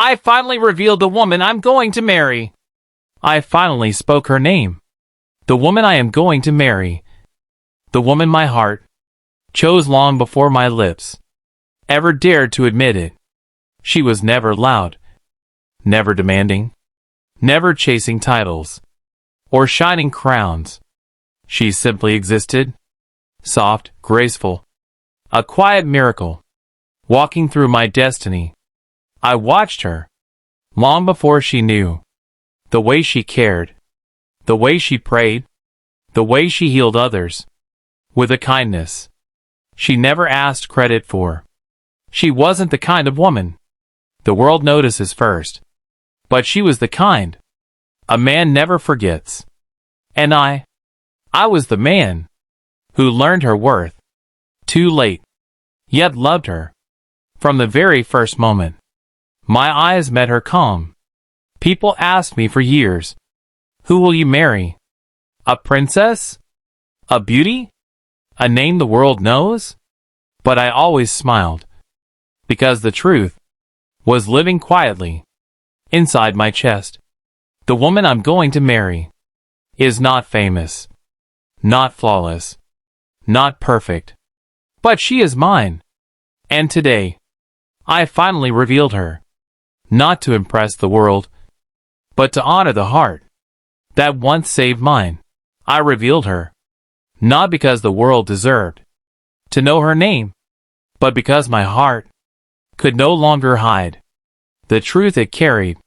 I finally revealed the woman I'm going to marry. I finally spoke her name. The woman I am going to marry. The woman my heart chose long before my lips ever dared to admit it. She was never loud, never demanding, never chasing titles or shining crowns. She simply existed, soft, graceful, a quiet miracle, walking through my destiny. I watched her, long before she knew, the way she cared, the way she prayed, the way she healed others, with a kindness she never asked credit for. She wasn't the kind of woman the world notices first, but she was the kind a man never forgets. And I was the man who learned her worth too late, yet loved her from the very first moment. My eyes met her calm. People asked me for years, who will you marry? A princess? A beauty? A name the world knows? But I always smiled, because the truth was living quietly inside my chest. The woman I'm going to marry is not famous, not flawless, not perfect, but she is mine. And today, I finally revealed her, not to impress the world, but to honor the heart that once saved mine. I revealed her, not because the world deserved to know her name, but because my heart could no longer hide the truth it carried.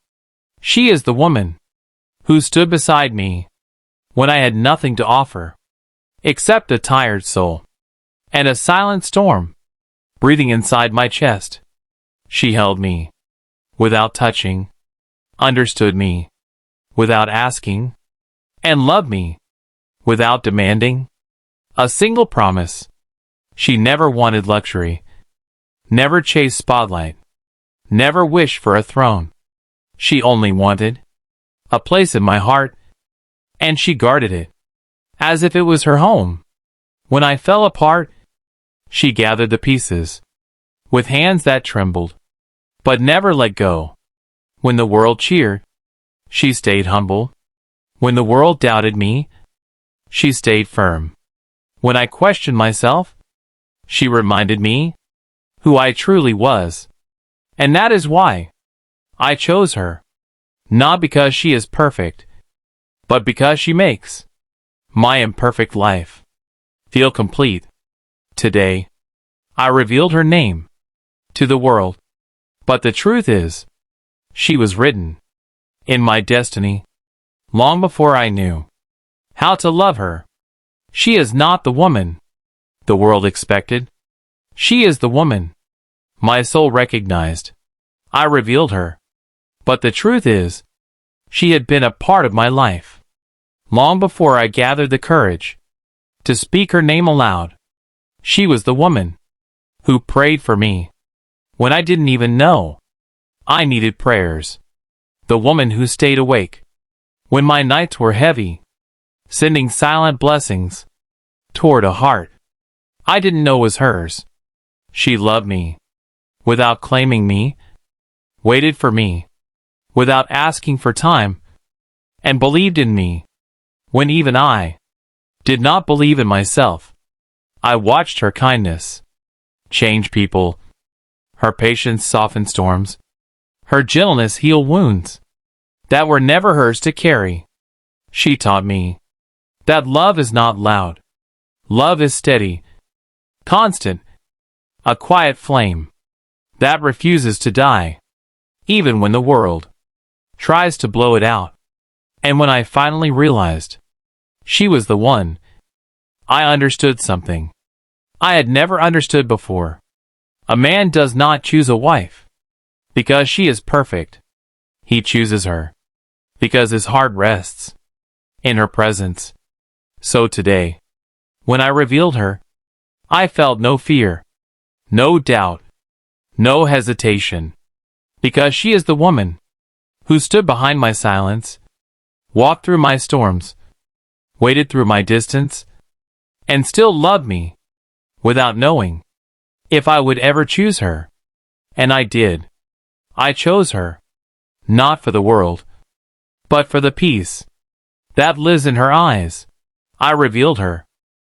She is the woman who stood beside me when I had nothing to offer, except a tired soul and a silent storm breathing inside my chest. She held me without touching, understood me without asking, and loved me without demanding a single promise. She never wanted luxury, never chased spotlight, never wished for a throne. She only wanted a place in my heart, and she guarded it as if it was her home. When I fell apart, she gathered the pieces with hands that trembled, but never let go. When the world cheered, she stayed humble. When the world doubted me, she stayed firm. When I questioned myself, she reminded me who I truly was. And that is why I chose her, not because she is perfect, but because she makes my imperfect life feel complete. Today, I revealed her name to the world, but the truth is, she was written in my destiny long before I knew how to love her. She is not the woman the world expected. She is the woman my soul recognized. I revealed her, but the truth is, she had been a part of my life long before I gathered the courage to speak her name aloud. She was the woman who prayed for me when I didn't even know I needed prayers. The woman who stayed awake when my nights were heavy, sending silent blessings toward a heart I didn't know was hers. She loved me without claiming me, waited for me without asking for time, and believed in me when even I did not believe in myself. I watched her kindness change people, her patience soften storms, her gentleness heal wounds that were never hers to carry. She taught me that love is not loud. Love is steady, constant, a quiet flame that refuses to die, even when the world tries to blow it out. And when I finally realized she was the one, I understood something I had never understood before. A man does not choose a wife because she is perfect. He chooses her because his heart rests in her presence. So today, when I revealed her, I felt no fear, no doubt, no hesitation, because she is the woman who stood behind my silence, walked through my storms, waited through my distance, and still loved me without knowing if I would ever choose her. And I did. I chose her not for the world, but for the peace that lives in her eyes. I revealed her.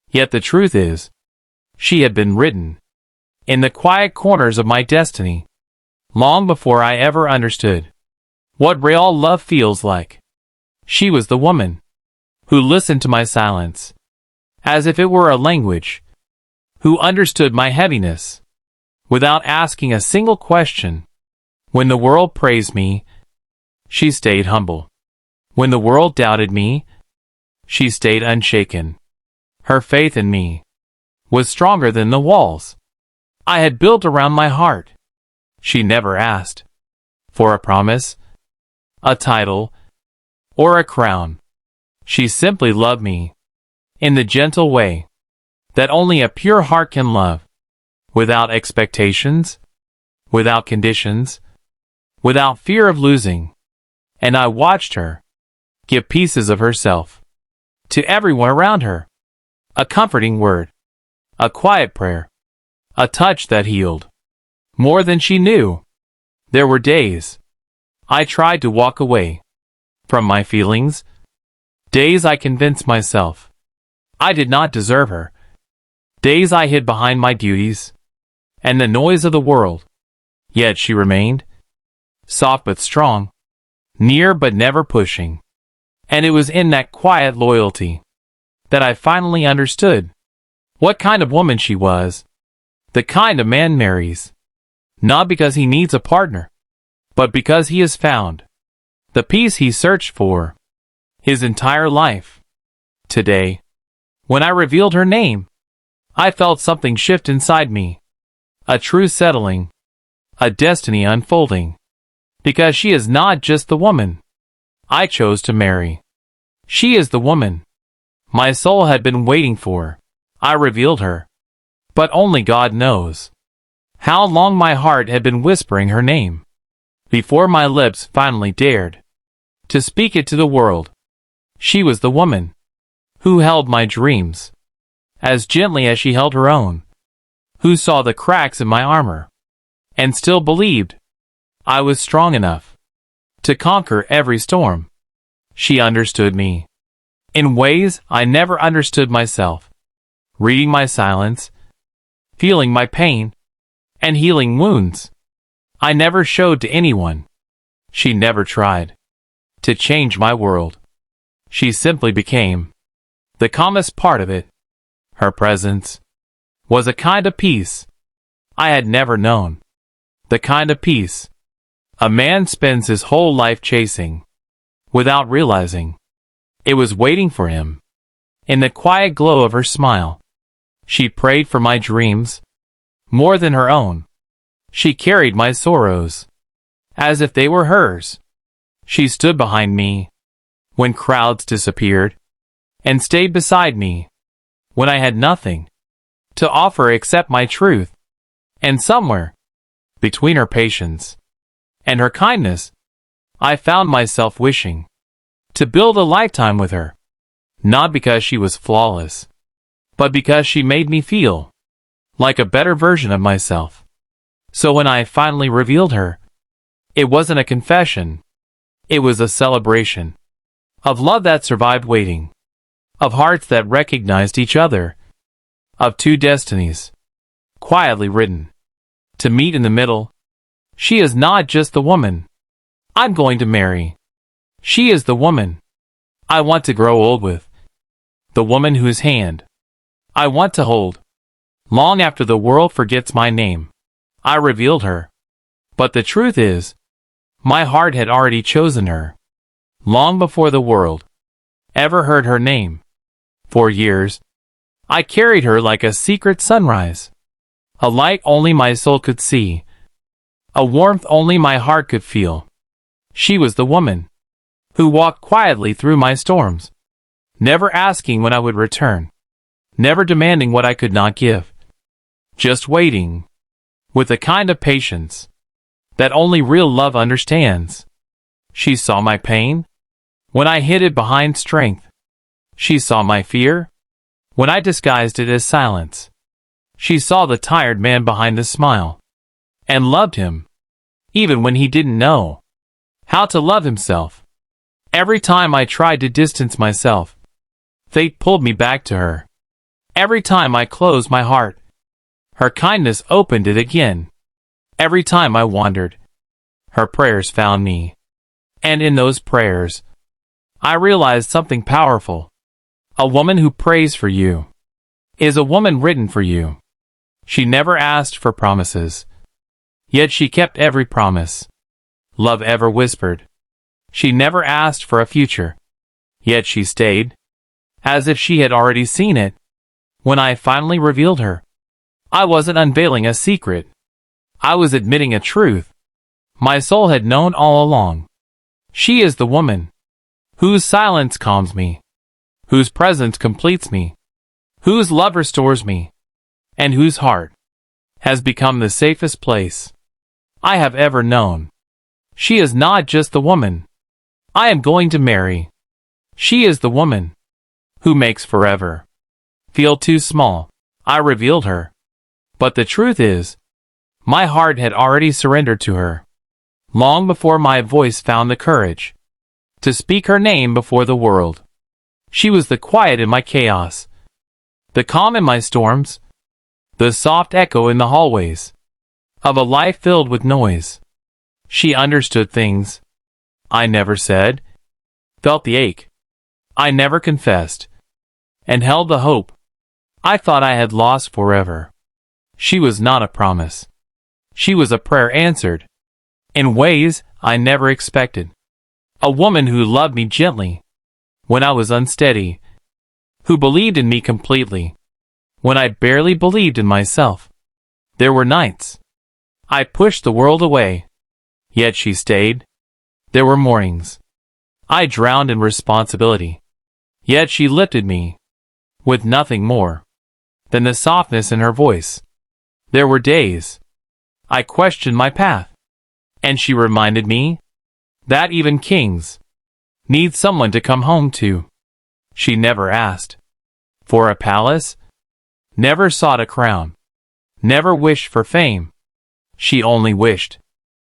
Yet the truth is, she had been written in the quiet corners of my destiny, long before I ever understood what real love feels like. She was the woman who listened to my silence as if it were a language, who understood my heaviness without asking a single question. When the world praised me, she stayed humble. When the world doubted me, she stayed unshaken. Her faith in me was stronger than the walls I had built around my heart. She never asked for a promise, a title, or a crown. She simply loved me in the gentle way that only a pure heart can love, without expectations, without conditions, without fear of losing. And I watched her give pieces of herself to everyone around her. A comforting word, a quiet prayer, a touch that healed more than she knew. There were days I tried to walk away from my feelings, days I convinced myself I did not deserve her, days I hid behind my duties and the noise of the world. Yet she remained, soft but strong, near but never pushing. And it was in that quiet loyalty that I finally understood what kind of woman she was. The kind a man marries, not because he needs a partner, but because he has found the peace he searched for his entire life. Today, when I revealed her name, I felt something shift inside me, a true settling, a destiny unfolding, because she is not just the woman I chose to marry. She is the woman my soul had been waiting for. I revealed her, but only God knows how long my heart had been whispering her name before my lips finally dared to speak it to the world. She was the woman who held my dreams as gently as she held her own, who saw the cracks in my armor and still believed I was strong enough to conquer every storm. She understood me in ways I never understood myself, reading my silence, feeling my pain, and healing wounds I never showed to anyone. She never tried to change my world. She simply became the calmest part of it. Her presence was a kind of peace I had never known, the kind of peace a man spends his whole life chasing without realizing it was waiting for him. In the quiet glow of her smile, she prayed for my dreams more than her own. She carried my sorrows as if they were hers. She stood behind me when crowds disappeared and stayed beside me when I had nothing to offer except my truth. And somewhere between her patience and her kindness, I found myself wishing to build a lifetime with her, not because she was flawless, but because she made me feel like a better version of myself. So when I finally revealed her, it wasn't a confession, it was a celebration of love that survived waiting, of hearts that recognized each other, of two destinies quietly written to meet in the middle. She is not just the woman I'm going to marry. She is the woman I want to grow old with, the woman whose hand I want to hold long after the world forgets my name. I revealed her, but the truth is, my heart had already chosen her long before the world ever heard her name. For years, I carried her like a secret sunrise, a light only my soul could see, a warmth only my heart could feel. She was the woman who walked quietly through my storms, never asking when I would return, never demanding what I could not give, just waiting with a kind of patience that only real love understands. She saw my pain when I hid it behind strength. She saw my fear when I disguised it as silence. She saw the tired man behind the smile and loved him even when he didn't know. how to love himself. Every time I tried to distance myself, fate pulled me back to her. Every time I closed my heart, her kindness opened it again. Every time I wandered, her prayers found me. And in those prayers, I realized something powerful. A woman who prays for you is a woman written for you. She never asked for promises, yet she kept every promise. Love ever whispered. She never asked for a future, yet she stayed, as if she had already seen it. When I finally revealed her, I wasn't unveiling a secret. I was admitting a truth my soul had known all along. She is the woman whose silence calms me, whose presence completes me, whose love restores me, and whose heart has become the safest place I have ever known. She is not just the woman I am going to marry. She is the woman who makes forever feel too small. I revealed her, but the truth is, my heart had already surrendered to her, long before my voice found the courage to speak her name before the world. She was the quiet in my chaos, the calm in my storms, the soft echo in the hallways of a life filled with noise. She understood things I never said, felt the ache I never confessed, and held the hope I thought I had lost forever. She was not a promise. She was a prayer answered in ways I never expected. A woman who loved me gently when I was unsteady, who believed in me completely when I barely believed in myself. There were nights I pushed the world away, yet she stayed. There were mornings I drowned in responsibility, yet she lifted me with nothing more than the softness in her voice. There were days I questioned my path, and she reminded me that even kings need someone to come home to. She never asked for a palace, never sought a crown, never wished for fame. She only wished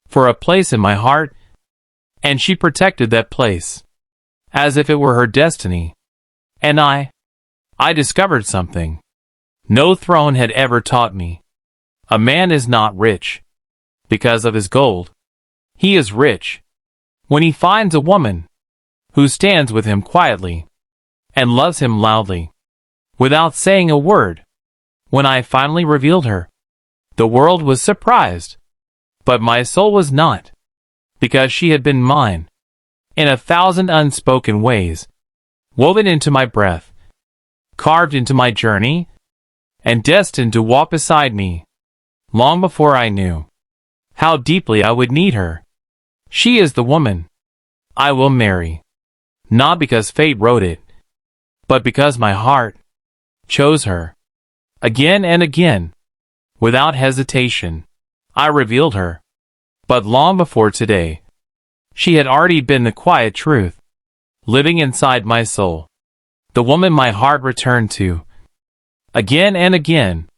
for a place in my heart, and she protected that place as if it were her destiny. And I discovered something no throne had ever taught me. A man is not rich because of his gold. He is rich when he finds a woman who stands with him quietly and loves him loudly without saying a word. When I finally revealed her, the world was surprised, but my soul was not, because she had been mine in 1,000 unspoken ways, woven into my breath, carved into my journey, and destined to walk beside me long before I knew how deeply I would need her. She is the woman I will marry, not because fate wrote it, but because my heart chose her. Again and again, without hesitation, I revealed her. But long before today, she had already been the quiet truth, living inside my soul, the woman my heart returned to. Again and again,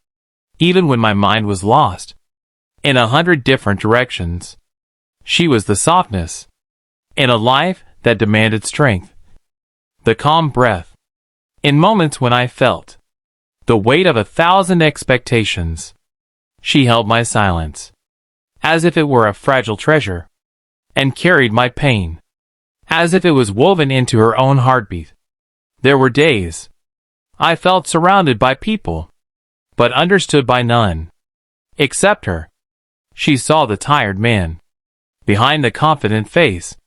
even when my mind was lost in 100 different directions, she was the softness in a life that demanded strength, the calm breath in moments when I felt the weight of 1,000 expectations. She held my silence as if it were a fragile treasure, and carried my pain as if it was woven into her own heartbeat. There were days I felt surrounded by people, but understood by none except her. She saw the tired man behind the confident face,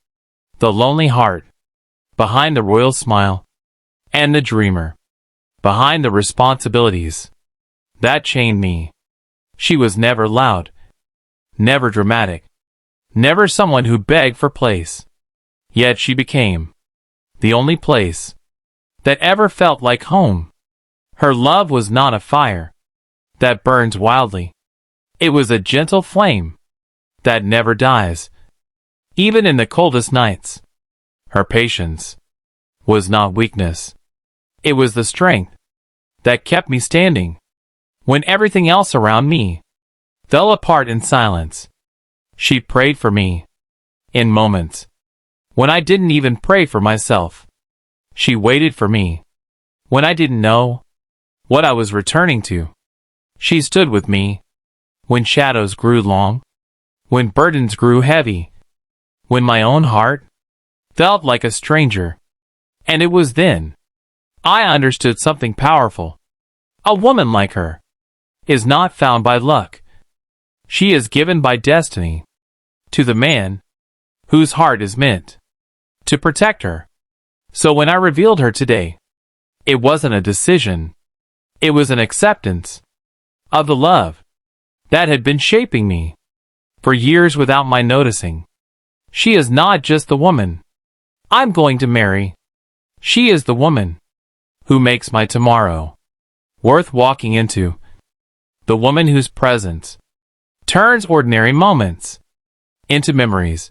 the lonely heart behind the royal smile, and the dreamer behind the responsibilities that chained me. She was never loud, never dramatic, never someone who begged for place. Yet she became the only place that ever felt like home. Her love was not a fire that burns wildly. It was a gentle flame that never dies, even in the coldest nights. Her patience was not weakness. It was the strength that kept me standing when everything else around me fell apart in silence. She prayed for me In moments when I didn't even pray for myself, she waited for me. When I didn't know what I was returning to, she stood with me. When shadows grew long, when burdens grew heavy, when my own heart felt like a stranger. And it was then I understood something powerful. A woman like her is not found by luck. She is given by destiny to the man whose heart is meant to protect her. So when I revealed her today, it wasn't a decision. It was an acceptance of the love that had been shaping me for years without my noticing. She is not just the woman I'm going to marry. She is the woman who makes my tomorrow worth walking into. The woman whose presence turns ordinary moments into memories,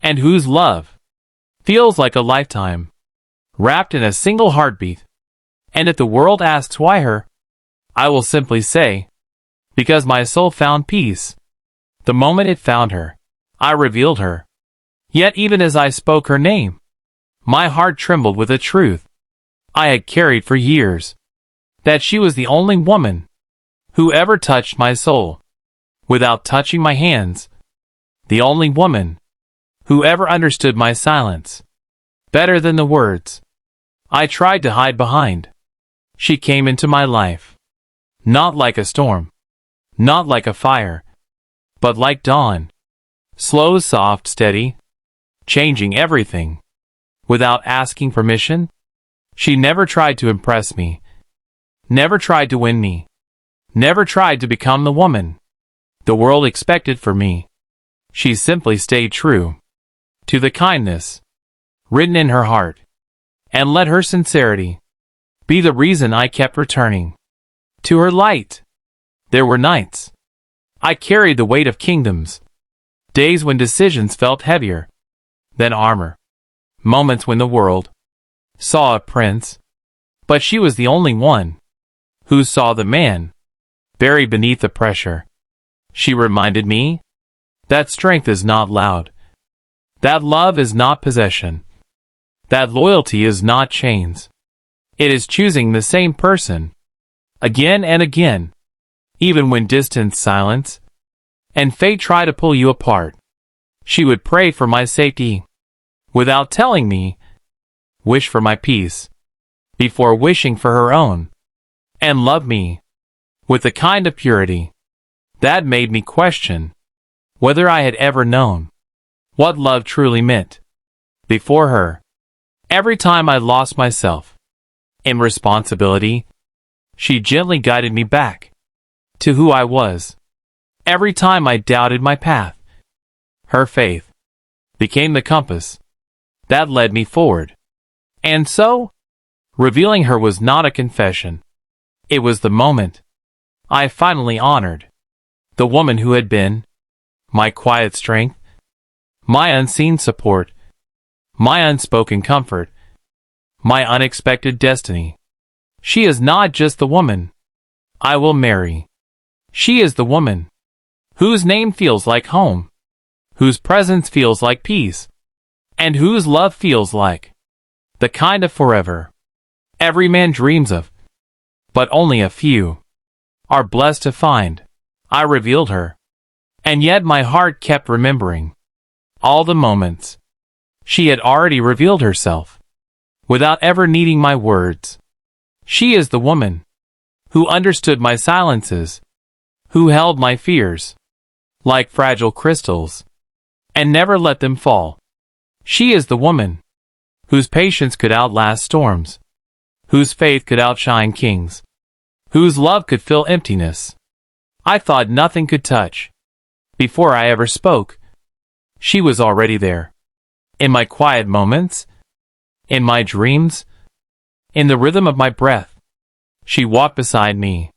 and whose love feels like a lifetime wrapped in a single heartbeat. And if the world asks why her, I will simply say, because my soul found peace the moment it found her. I revealed her. Yet even as I spoke her name, my heart trembled with a truth I had carried for years, that she was the only woman who ever touched my soul without touching my hands, the only woman who ever understood my silence better than the words I tried to hide behind. She came into my life, not like a storm, not like a fire, but like dawn, slow, soft, steady, changing everything without asking permission. She never tried to impress me, never tried to win me, never tried to become the woman the world expected for me. She simply stayed true to the kindness written in her heart, and let her sincerity be the reason I kept returning to her light. There were nights I carried the weight of kingdoms, days when decisions felt heavier than armor, moments when the world saw a prince, but she was the only one who saw the man buried beneath the pressure. She reminded me that strength is not loud, that love is not possession, that loyalty is not chains. It is choosing the same person again and again, even when distance, silence, and fate try to pull you apart. She would pray for my safety without telling me, wish for my peace before wishing for her own, and love me with a kind of purity that made me question whether I had ever known what love truly meant before her. Every time I lost myself in responsibility, she gently guided me back to who I was. Every time I doubted my path, her faith became the compass that led me forward. And so, revealing her was not a confession. It was the moment I finally honored the woman who had been my quiet strength, my unseen support, my unspoken comfort, my unexpected destiny. She is not just the woman I will marry. She is the woman whose name feels like home, whose presence feels like peace, and whose love feels like the kind of forever every man dreams of, but only a few are blessed to find. I revealed her, and yet my heart kept remembering all the moments she had already revealed herself without ever needing my words. She is the woman who understood my silences, who held my fears like fragile crystals and never let them fall. She is the woman whose patience could outlast storms, whose faith could outshine kings, whose love could fill emptiness I thought nothing could touch. Before I ever spoke, she was already there. In my quiet moments, in my dreams, in the rhythm of my breath, she walked beside me,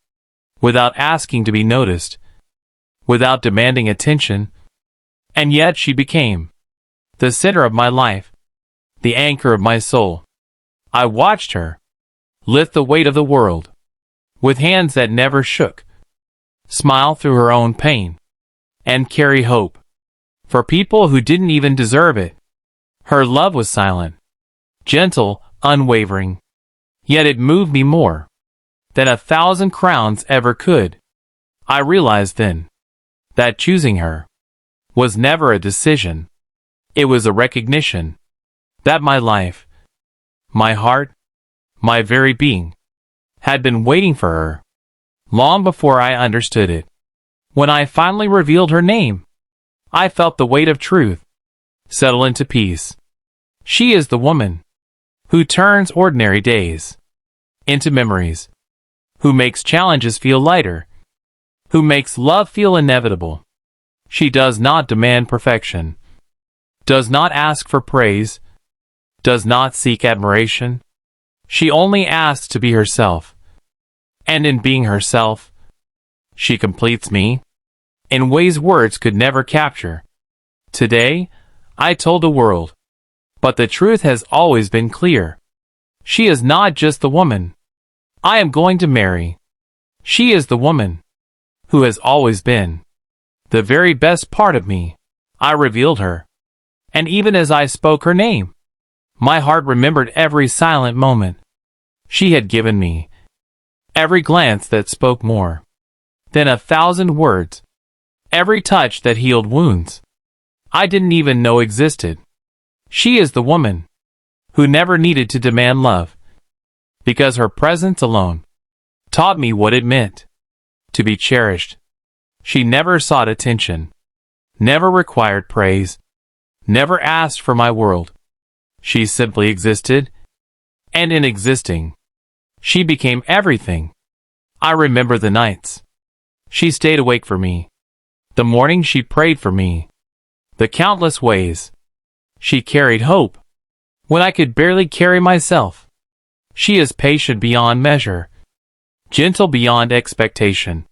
without asking to be noticed, without demanding attention, and yet she became the center of my life, the anchor of my soul. I watched her lift the weight of the world with hands that never shook, smile through her own pain, and carry hope for people who didn't even deserve it. Her love was silent, gentle, unwavering. Yet it moved me more than 1,000 crowns ever could. I realized then that choosing her was never a decision. It was a recognition that my life, my heart, my very being had been waiting for her long before I understood it. When I finally revealed her name, I felt the weight of truth settle into peace. She is the woman who turns ordinary days into memories, who makes challenges feel lighter, who makes love feel inevitable. She does not demand perfection, does not ask for praise, does not seek admiration. She only asks to be herself. And in being herself, she completes me in ways words could never capture. Today, I told the world, but the truth has always been clear. She is not just the woman I am going to marry. She is the woman who has always been the very best part of me. I revealed her, and even as I spoke her name, my heart remembered every silent moment she had given me, every glance that spoke more than 1,000 words, every touch that healed wounds I didn't even know existed. She is the woman who never needed to demand love, because her presence alone taught me what it meant to be cherished. She never sought attention, never required praise, never asked for my world. She simply existed, and in existing, she became everything. I remember the nights she stayed awake for me, the mornings she prayed for me, the countless ways she carried hope when I could barely carry myself. She is patient beyond measure, gentle beyond expectation,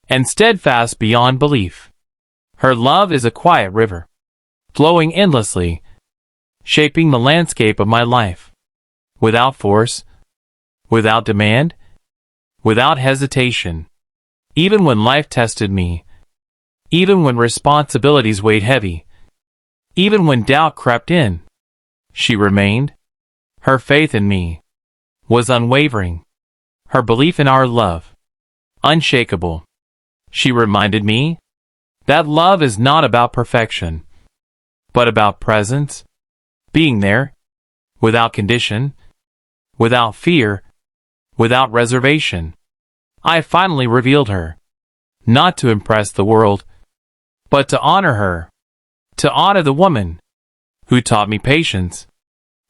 and steadfast beyond belief. Her love is a quiet river, flowing endlessly, shaping the landscape of my life, without force, without demand, without hesitation. Even when life tested me, even when responsibilities weighed heavy, even when doubt crept in, she remained. Her faith in me was unwavering, her belief in our love unshakable. She reminded me that love is not about perfection, but about presence, being there, without condition, without fear, without reservation. I finally revealed her, not to impress the world, but to honor her, to honor the woman who taught me patience,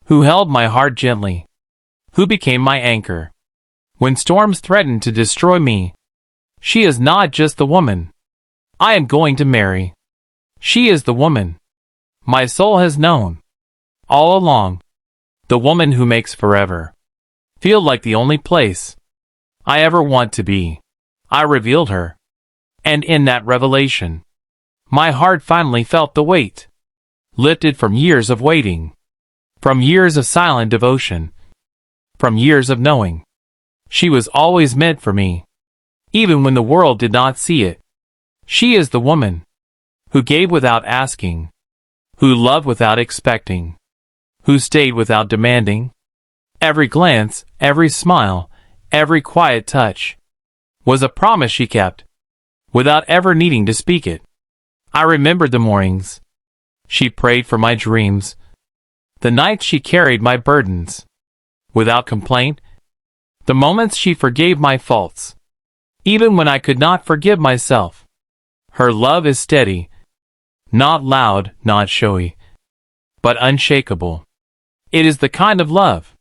who held my heart gently, who became my anchor when storms threatened to destroy me. She is not just the woman I am going to marry. She is the woman my soul has known all along, the woman who makes forever feel like the only place I ever want to be. I revealed her, and in that revelation, my heart finally felt the weight lifted from years of waiting, from years of silent devotion, from years of knowing she was always meant for me, even when the world did not see it. She is the woman who gave without asking, who loved without expecting, who stayed without demanding. Every glance, every smile, every quiet touch was a promise she kept, without ever needing to speak it. I remembered the mornings she prayed for my dreams, the nights she carried my burdens without complaint, the moments she forgave my faults, even when I could not forgive myself. Her love is steady, not loud, not showy, but unshakable. It is the kind of love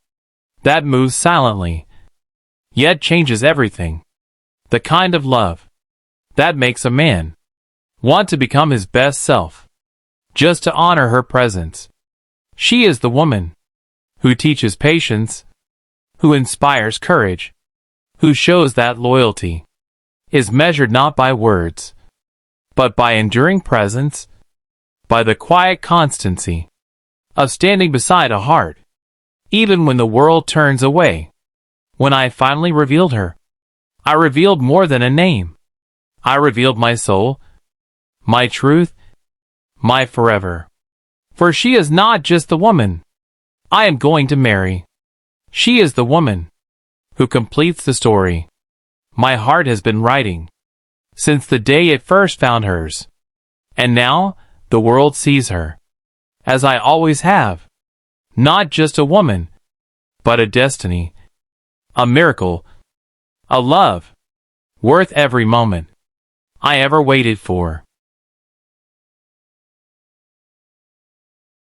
that moves silently, yet changes everything. The kind of love that makes a man want to become his best self, just to honor her presence. She is the woman who teaches patience, who inspires courage, who shows that loyalty is measured not by words, but by enduring presence, by the quiet constancy of standing beside a heart, even when the world turns away. When I finally revealed her, I revealed more than a name. I revealed my soul, my truth, my forever. For she is not just the woman I am going to marry. She is the woman who completes the story my heart has been writing since the day it first found hers. And now the world sees her, as I always have, not just a woman, but a destiny, a miracle, a love, worth every moment I ever waited for.